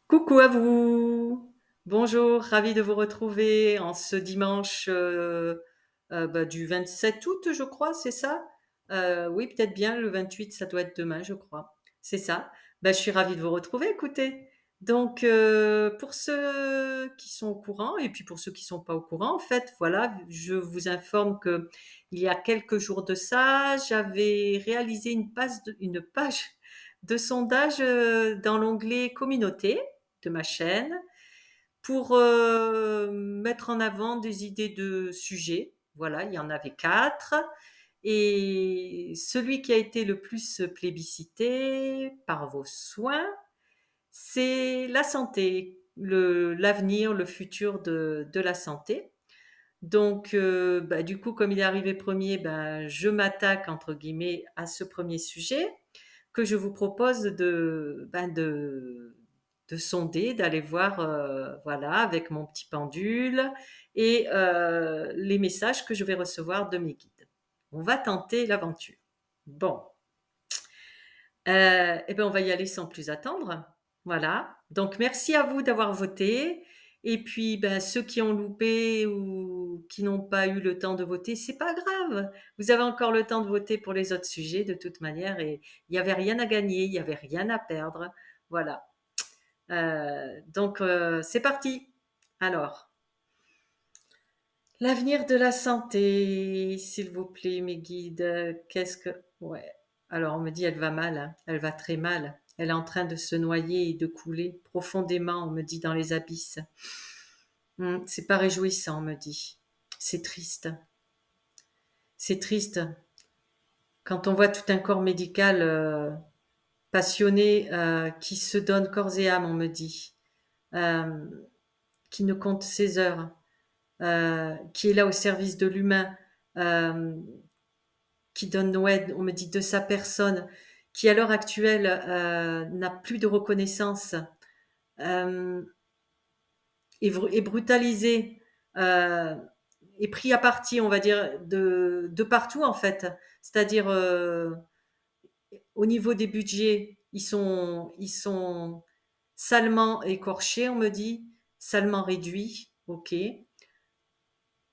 Coucou à vous. Bonjour, ravi de vous retrouver en ce dimanche du 27 août, je crois, c'est ça? Oui, peut-être bien le 28, ça doit être demain, je crois. C'est ça. Je suis ravie de vous retrouver, écoutez. Donc, pour ceux qui sont au courant et puis pour ceux qui sont pas au courant, en fait, voilà, je vous informe que il y a quelques jours de ça, j'avais réalisé une page de sondage dans l'onglet communauté de ma chaîne pour mettre en avant des idées de sujets. Voilà, il y en avait quatre. Et celui qui a été le plus plébiscité par vos soins, c'est la santé, l'avenir, le futur de la santé. Donc, du coup, comme il est arrivé premier, je m'attaque entre guillemets à ce premier sujet que je vous propose de sonder, d'aller voir, voilà, avec mon petit pendule et les messages que je vais recevoir de mes guides. On va tenter l'aventure. Bon, on va y aller sans plus attendre. Voilà. Donc, merci à vous d'avoir voté. Et puis, ceux qui ont loupé ou qui n'ont pas eu le temps de voter, c'est pas grave. Vous avez encore le temps de voter pour les autres sujets de toute manière et il n'y avait rien à gagner, il n'y avait rien à perdre. Voilà. C'est parti. Alors, l'avenir de la santé, s'il vous plaît, mes guides. Qu'est-ce que... Ouais. Alors, on me dit, elle va mal, hein. Elle va très mal. Elle est en train de se noyer et de couler profondément, on me dit, dans les abysses. C'est pas réjouissant, on me dit. C'est triste. C'est triste. Quand on voit tout un corps médical passionné qui se donne corps et âme, on me dit, euh, qui ne compte ses heures, qui est là au service de l'humain, euh, qui donne, ouais, on me dit, de sa personne, qui à l'heure actuelle n'a plus de reconnaissance, euh, est brutalisé, euh, est pris à partie, on va dire, de partout en fait. C'est-à-dire au niveau des budgets, ils sont salement écorchés, on me dit, salement réduits, ok.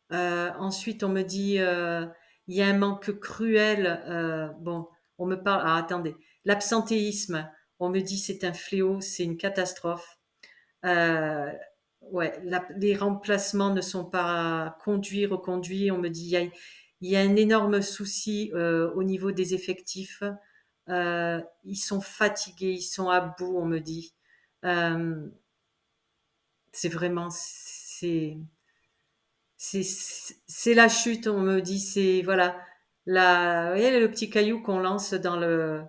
Ensuite, on me dit, il y a un manque cruel. Bon, on me parle. Ah, attendez, l'absentéisme. On me dit c'est un fléau, c'est une catastrophe. Euh, ouais, les remplacements ne sont pas conduits, reconduits. On me dit il y a un énorme souci au niveau des effectifs. Ils sont fatigués, ils sont à bout. On me dit. Euh, c'est vraiment c'est la chute, on me dit, c'est voilà, vous voyez, le petit caillou qu'on lance enfin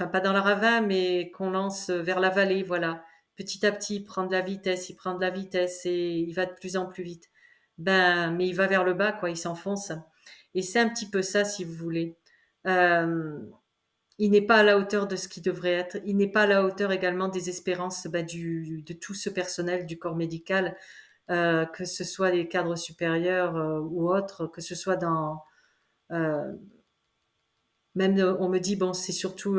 pas dans le ravin, mais qu'on lance vers la vallée, voilà. Petit à petit, il prend de la vitesse, il prend de la vitesse et il va de plus en plus vite. Mais il va vers le bas, quoi, il s'enfonce. Et c'est un petit peu ça, si vous voulez. Euh, il n'est pas à la hauteur de ce qu'il devrait être. Il n'est pas à la hauteur également des espérances de tout ce personnel du corps médical que ce soit les cadres supérieurs ou autres, que ce soit euh, même on me dit bon c'est surtout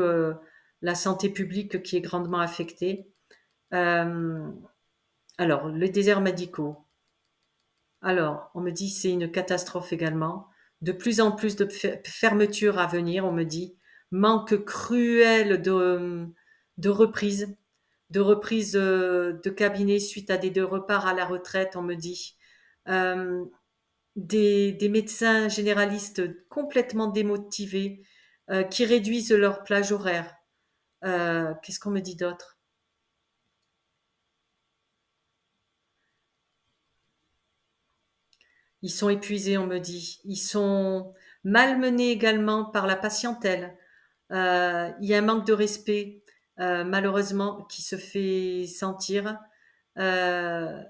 la santé publique qui est grandement affectée. Euh, alors les déserts médicaux. Alors on me dit c'est une catastrophe également. De plus en plus de fermetures à venir, on me dit manque cruel de reprises, de cabinets suite à des reparts à la retraite, on me dit. Euh, des médecins généralistes complètement démotivés qui réduisent leur plage horaire. Qu'est-ce qu'on me dit d'autre? Ils sont épuisés, on me dit. Ils sont malmenés également par la patientèle. Il y a un manque de respect, malheureusement, qui se fait sentir. Euh,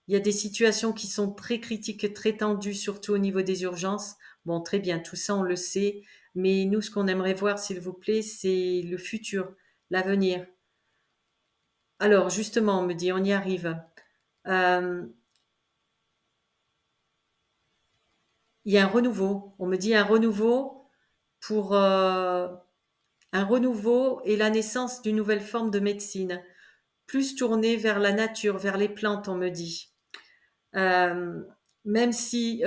il y a des situations qui sont très critiques, très tendues, surtout au niveau des urgences. Bon, très bien, tout ça, on le sait. Mais nous, ce qu'on aimerait voir, s'il vous plaît, c'est le futur, l'avenir. Alors, justement, on me dit, on y arrive. Euh, il y a un renouveau. On me dit un renouveau pour un renouveau et la naissance d'une nouvelle forme de médecine, plus tournée vers la nature, vers les plantes, on me dit. Euh, Même si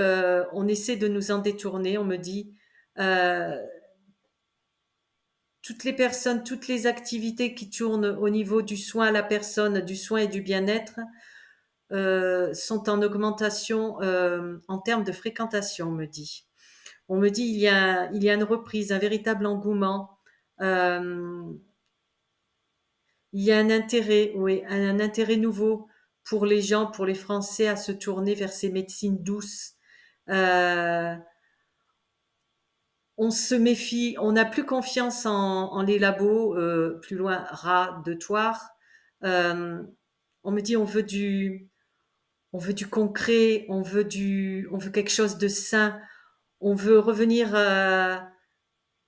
on essaie de nous en détourner, on me dit, euh, toutes les personnes, toutes les activités qui tournent au niveau du soin à la personne, du soin et du bien-être, sont en augmentation en termes de fréquentation, on me dit. On me dit il y a une reprise, un véritable engouement. Euh, il y a un intérêt, oui, un intérêt nouveau pour les gens, pour les Français, à se tourner vers ces médecines douces. Euh, on se méfie, on n'a plus confiance en les labos, plus loin, rats de Thouars. Euh, on me dit on veut du concret, on veut quelque chose de sain, on veut revenir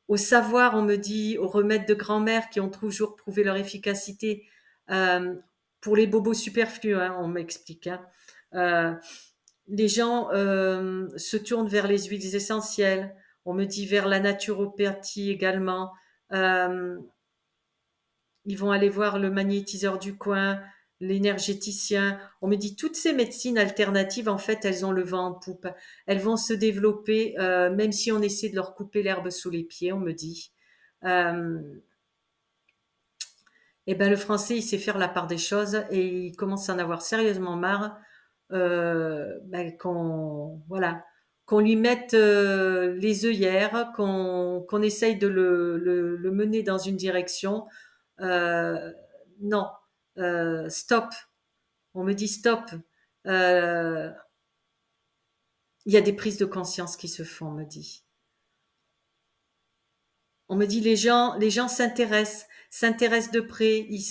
au savoir, on me dit, aux remèdes de grand-mère qui ont toujours prouvé leur efficacité euh, pour les bobos superflus, hein, on m'explique. Hein. Euh, les gens se tournent vers les huiles essentielles, on me dit vers la naturopathie également. Euh, Ils vont aller voir le magnétiseur du coin, l'énergéticien. On me dit toutes ces médecines alternatives, en fait, elles ont le vent en poupe. Elles vont se développer, même si on essaie de leur couper l'herbe sous les pieds, on me dit. Euh, et ben le français, il sait faire la part des choses et il commence à en avoir sérieusement marre ben, qu'on lui mette les œillères, qu'on essaye de le mener dans une direction. Euh, non, stop. On me dit stop. Euh, Il y a des prises de conscience qui se font, on me dit. On me dit les gens s'intéressent de près, ils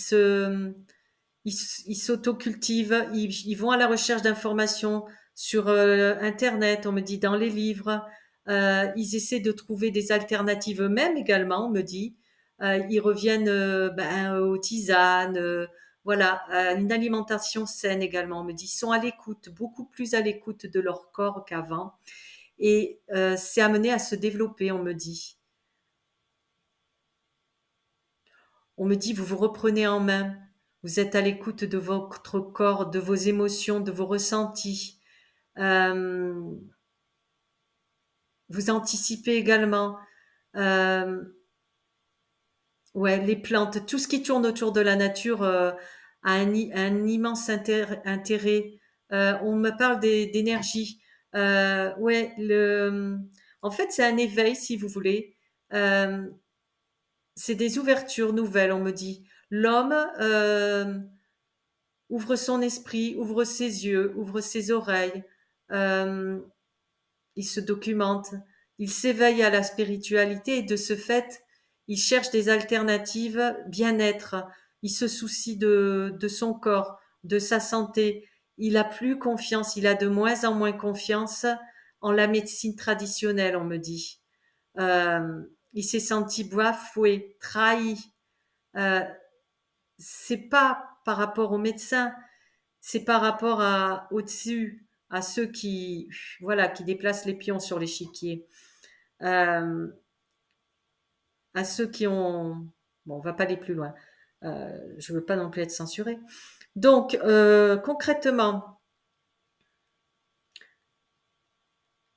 s'autocultivent, ils vont à la recherche d'informations sur Internet, on me dit dans les livres, ils essaient de trouver des alternatives eux-mêmes également, on me dit. Ils reviennent ben, aux tisanes, voilà, à une alimentation saine également, on me dit. Ils sont à l'écoute, beaucoup plus à l'écoute de leur corps qu'avant. Et c'est amené à se développer, on me dit. On me dit, vous vous reprenez en main, vous êtes à l'écoute de votre corps, de vos émotions, de vos ressentis. Euh, Vous anticipez également. Euh, ouais, les plantes, tout ce qui tourne autour de la nature a un immense intérêt. On me parle d'énergie. Ouais, en fait, c'est un éveil, si vous voulez. Euh, c'est des ouvertures nouvelles, on me dit. L'homme ouvre son esprit, ouvre ses yeux, ouvre ses oreilles, euh, il se documente, il s'éveille à la spiritualité et de ce fait, il cherche des alternatives bien-être, il se soucie de son corps, de sa santé, il a plus confiance, il a de moins en moins confiance en la médecine traditionnelle, on me dit. Euh, il s'est senti bafoué, trahi. Euh, c'est pas par rapport aux médecins, c'est par rapport à au-dessus, à ceux qui, voilà, qui déplacent les pions sur l'échiquier, euh, à ceux qui ont, bon, on va pas aller plus loin. Je veux pas non plus être censuré. Donc, concrètement,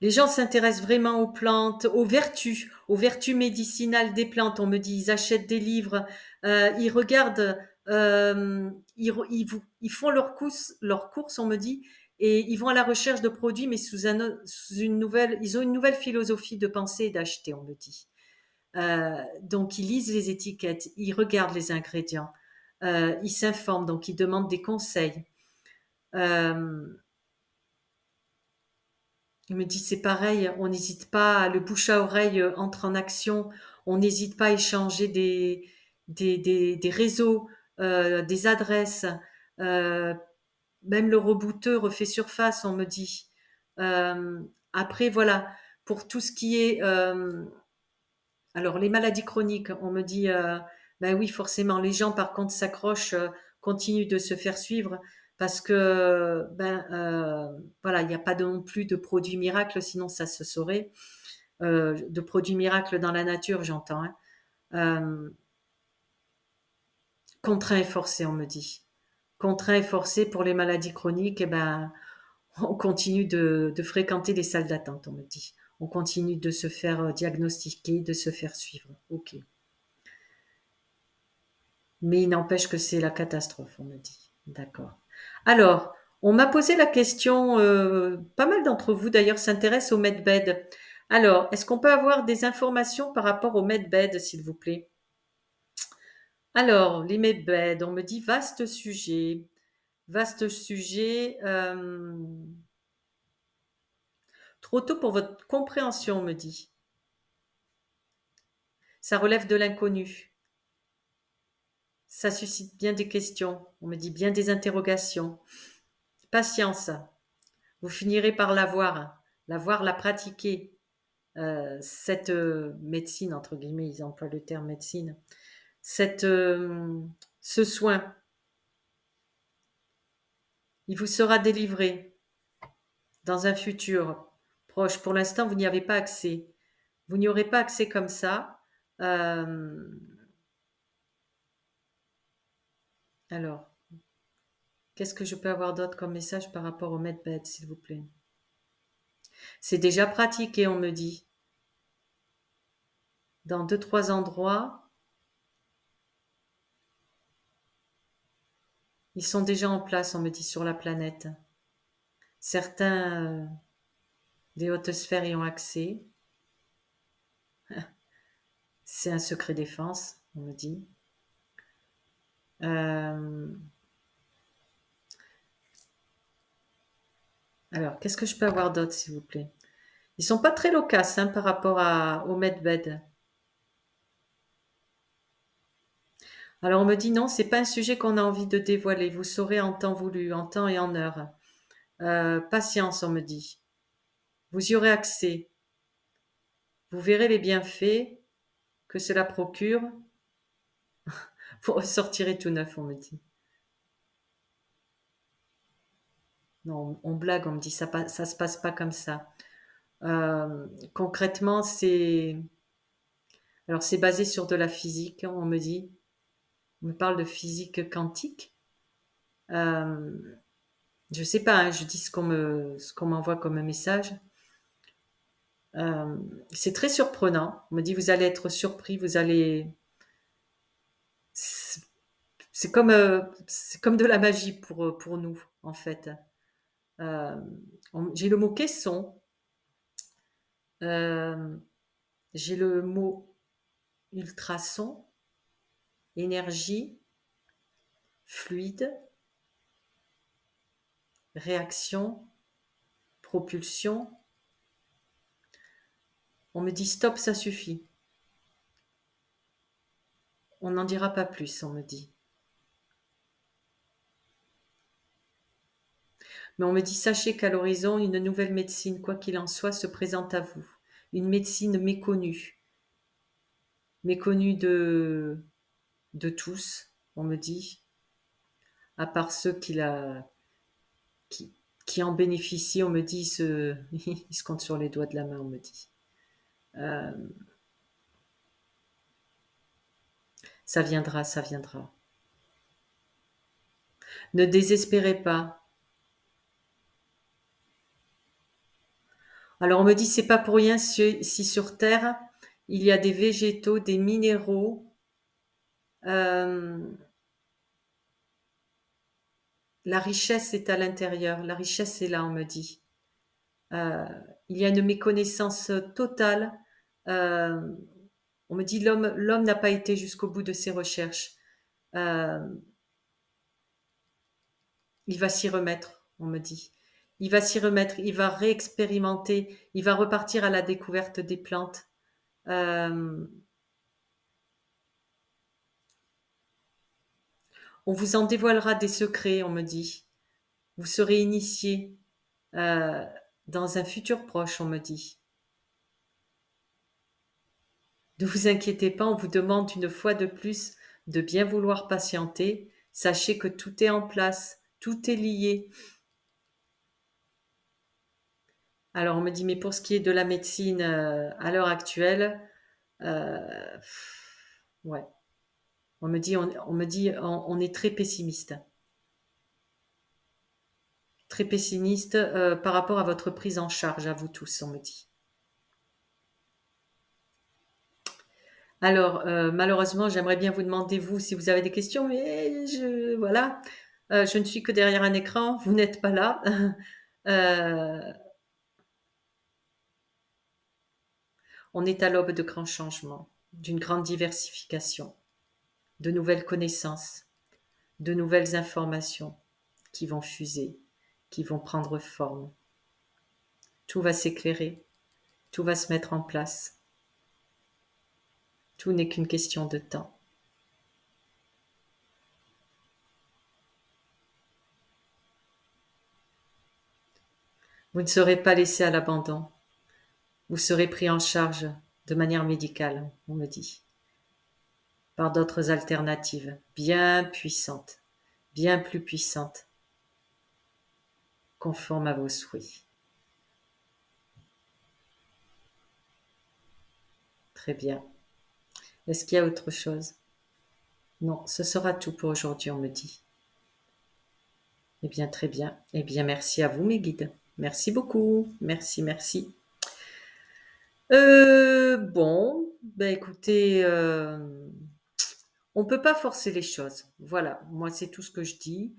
les gens s'intéressent vraiment aux plantes, aux vertus médicinales des plantes. On me dit, ils achètent des livres, ils regardent, ils font leurs courses, on me dit, et ils vont à la recherche de produits, mais sous une nouvelle, ils ont une nouvelle philosophie de penser et d'acheter, on me dit. Donc, ils lisent les étiquettes, ils regardent les ingrédients, ils s'informent, donc ils demandent des conseils. Euh, Il me dit c'est pareil, on n'hésite pas, le bouche à oreille entre en action, on n'hésite pas à échanger des réseaux, des adresses, euh, même le rebouteux refait surface, on me dit. Euh, Après, voilà, pour tout ce qui est, alors les maladies chroniques, on me dit, ben oui, forcément, les gens par contre s'accrochent, continuent de se faire suivre parce que, ben, voilà, il n'y a pas non plus de produits miracles, sinon ça se saurait. De produits miracles dans la nature, j'entends. Hein. Euh, Contraint et forcé, on me dit. Contraint et forcé pour les maladies chroniques, eh ben, on continue de fréquenter les salles d'attente, on me dit. On continue de se faire diagnostiquer, de se faire suivre. Ok. Mais il n'empêche que c'est la catastrophe, on me dit. D'accord. Alors, on m'a posé la question, pas mal d'entre vous d'ailleurs s'intéressent au medbed. Alors, est-ce qu'on peut avoir des informations par rapport au medbed, s'il vous plaît? Alors, les medbeds, on me dit vaste sujet. Vaste sujet. Trop tôt pour votre compréhension, on me dit. Ça relève de l'inconnu. Ça suscite bien des questions. On me dit bien des interrogations. Patience. Vous finirez par l'avoir, la pratiquer. Cette médecine, entre guillemets, ils emploient le terme médecine. Cette, ce soin, il vous sera délivré dans un futur proche. Pour l'instant, vous n'y avez pas accès. Vous n'y aurez pas accès comme ça. Euh, alors, qu'est-ce que je peux avoir d'autre comme message par rapport au medbed, s'il vous plaît? C'est déjà pratiqué, on me dit, dans deux, trois endroits. Ils sont déjà en place, on me dit, sur la planète. Certains des hautes sphères y ont accès. C'est un secret défense, on me dit. Euh, alors, qu'est-ce que je peux avoir d'autre, s'il vous plaît? Ils sont pas très loquaces par rapport au medbed. Alors, on me dit non, c'est pas un sujet qu'on a envie de dévoiler. Vous saurez en temps voulu, en temps et en heure. Patience, on me dit. Vous y aurez accès. Vous verrez les bienfaits que cela procure. Vous ressortirez tout neuf, on me dit. Non, on blague, on me dit ça se passe pas comme ça. Concrètement, c'est basé sur de la physique, on me dit. On me parle de physique quantique. Euh, je sais pas, je dis ce qu'on m'envoie comme message. Euh, c'est très surprenant. On me dit vous allez être surpris, vous allez. C'est c'est comme de la magie pour nous en fait. Euh, j'ai le mot caisson, euh, j'ai le mot ultrason, énergie, fluide, réaction, propulsion. On me dit stop, ça suffit. On n'en dira pas plus, on me dit. Mais on me dit sachez qu'à l'horizon, une nouvelle médecine, quoi qu'il en soit, se présente à vous. Une médecine méconnue. Méconnue de tous, on me dit, à part ceux qui, qui en bénéficient, on me dit, ils se comptent sur les doigts de la main, on me dit. Euh, ça viendra, ça viendra. Ne désespérez pas. Alors on me dit c'est pas pour rien si sur Terre il y a des végétaux, des minéraux. euh, la richesse est à l'intérieur, la richesse est là, on me dit. Euh, il y a une méconnaissance totale. Euh, on me dit l'homme n'a pas été jusqu'au bout de ses recherches. Euh, il va s'y remettre, on me dit. Il va s'y remettre, il va réexpérimenter, il va repartir à la découverte des plantes. Euh, on vous en dévoilera des secrets, on me dit. Vous serez initié euh, dans un futur proche, on me dit. Ne vous inquiétez pas, on vous demande une fois de plus de bien vouloir patienter. Sachez que tout est en place, tout est lié. Alors on me dit, mais pour ce qui est de la médecine à l'heure actuelle, euh, Ouais. On est très pessimiste. Très pessimiste, par rapport à votre prise en charge, à vous tous, on me dit. Alors, malheureusement, j'aimerais bien vous demander, vous, si vous avez des questions, mais voilà, je ne suis que derrière un écran, vous n'êtes pas là. Heu, on est à l'aube de grands changements, d'une grande diversification, de nouvelles connaissances, de nouvelles informations qui vont fuser, qui vont prendre forme. Tout va s'éclairer, tout va se mettre en place. Tout n'est qu'une question de temps. Vous ne serez pas laissé à l'abandon. Vous serez pris en charge de manière médicale, on me dit, par d'autres alternatives bien puissantes, bien plus puissantes, conformes à vos souhaits. Très bien. Est-ce qu'il y a autre chose? Non, ce sera tout pour aujourd'hui, on me dit. Eh bien, très bien. Eh bien, merci à vous, mes guides. Merci beaucoup. Merci, merci. Bon, ben écoutez, on peut pas forcer les choses. Voilà, moi c'est tout ce que je dis.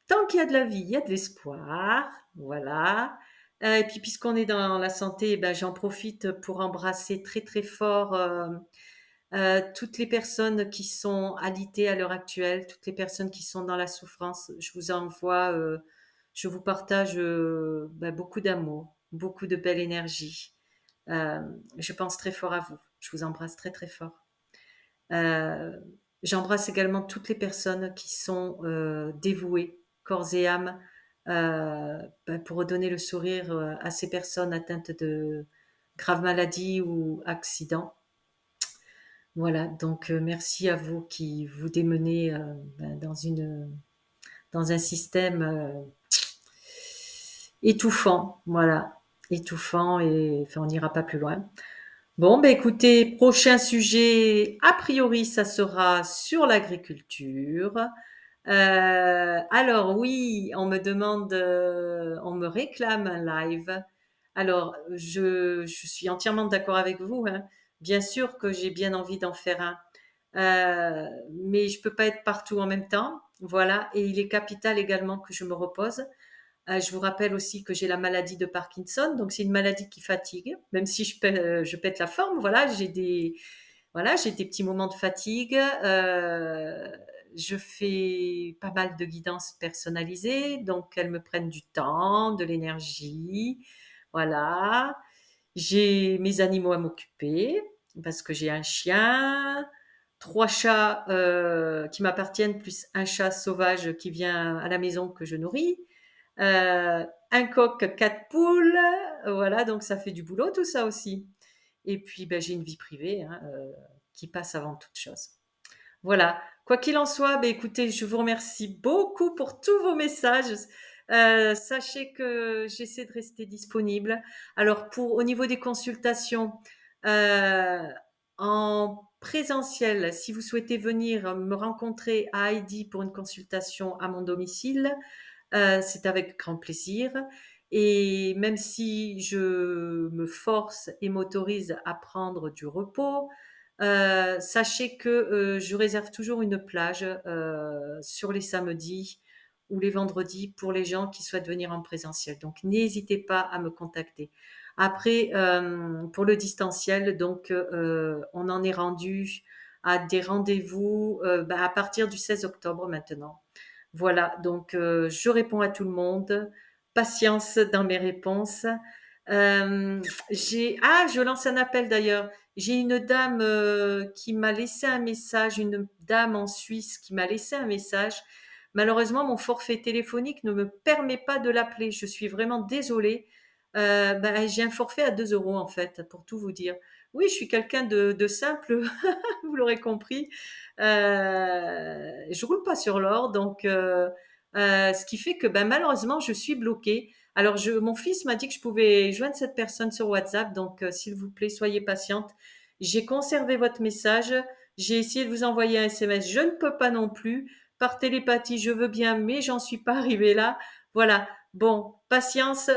Tant qu'il y a de la vie, il y a de l'espoir. Voilà. Et puis puisqu'on est dans la santé, ben, j'en profite pour embrasser très très fort toutes les personnes qui sont alitées à l'heure actuelle, toutes les personnes qui sont dans la souffrance. Je vous envoie, je vous partage ben, beaucoup d'amour, beaucoup de belle énergie. Euh, je pense très fort à vous. Je vous embrasse très très fort. Euh, J'embrasse également toutes les personnes qui sont dévouées, corps et âme, ben, pour redonner le sourire à ces personnes atteintes de graves maladies ou accidents. Voilà, donc merci à vous qui vous démenez ben, dans un système étouffant, voilà, étouffant et enfin on n'ira pas plus loin. Bon, ben écoutez, prochain sujet, a priori, ça sera sur l'agriculture. Alors oui, on me demande, on me réclame un live. Alors, je suis entièrement d'accord avec vous, hein. Bien sûr que j'ai bien envie d'en faire un, mais je peux pas être partout en même temps. Voilà, et il est capital également que je me repose. Je vous rappelle aussi que j'ai la maladie de Parkinson, donc c'est une maladie qui fatigue, même si je pète la forme. Voilà, j'ai des petits moments de fatigue. Je fais pas mal de guidance personnalisée, donc elles me prennent du temps, de l'énergie. Voilà. J'ai mes animaux à m'occuper parce que j'ai un chien, trois chats qui m'appartiennent, plus un chat sauvage qui vient à la maison que je nourris. Un coq, quatre poules. Voilà, donc ça fait du boulot tout ça aussi. Et puis, ben, j'ai une vie privée hein, qui passe avant toute chose. Voilà. Quoi qu'il en soit, ben, écoutez, je vous remercie beaucoup pour tous vos messages. Sachez que j'essaie de rester disponible. Alors, au niveau des consultations, euh, en présentiel, si vous souhaitez venir me rencontrer à Heidi pour une consultation à mon domicile, c'est avec grand plaisir. Et même si je me force et m'autorise à prendre du repos, sachez que je réserve toujours une plage sur les samedis ou les vendredis pour les gens qui souhaitent venir en présentiel. Donc n'hésitez pas à me contacter. Après, pour le distanciel, donc on en est rendu à des rendez-vous à partir du 16 octobre maintenant. Voilà, donc je réponds à tout le monde. Patience dans mes réponses. Je lance un appel d'ailleurs. J'ai une dame qui m'a laissé un message, une dame en Suisse qui m'a laissé un message. Malheureusement, mon forfait téléphonique ne me permet pas de l'appeler. Je suis vraiment désolée. J'ai un forfait à 2 euros en fait, pour tout vous dire. Oui, je suis quelqu'un de simple, vous l'aurez compris. Je roule pas sur l'or, donc ce qui fait que ben, malheureusement, je suis bloquée. Alors, mon fils m'a dit que je pouvais joindre cette personne sur WhatsApp, donc s'il vous plaît, soyez patiente. J'ai conservé votre message. J'ai essayé de vous envoyer un SMS, je ne peux pas non plus. Par télépathie, je veux bien, mais j'en suis pas arrivée là. Voilà. Bon, patience.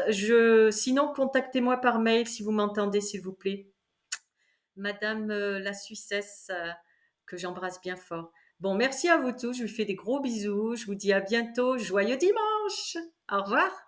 Sinon, contactez-moi par mail si vous m'entendez, s'il vous plaît. Madame la Suissesse, que j'embrasse bien fort. Bon, merci à vous tous. Je vous fais des gros bisous. Je vous dis à bientôt. Joyeux dimanche. Au revoir.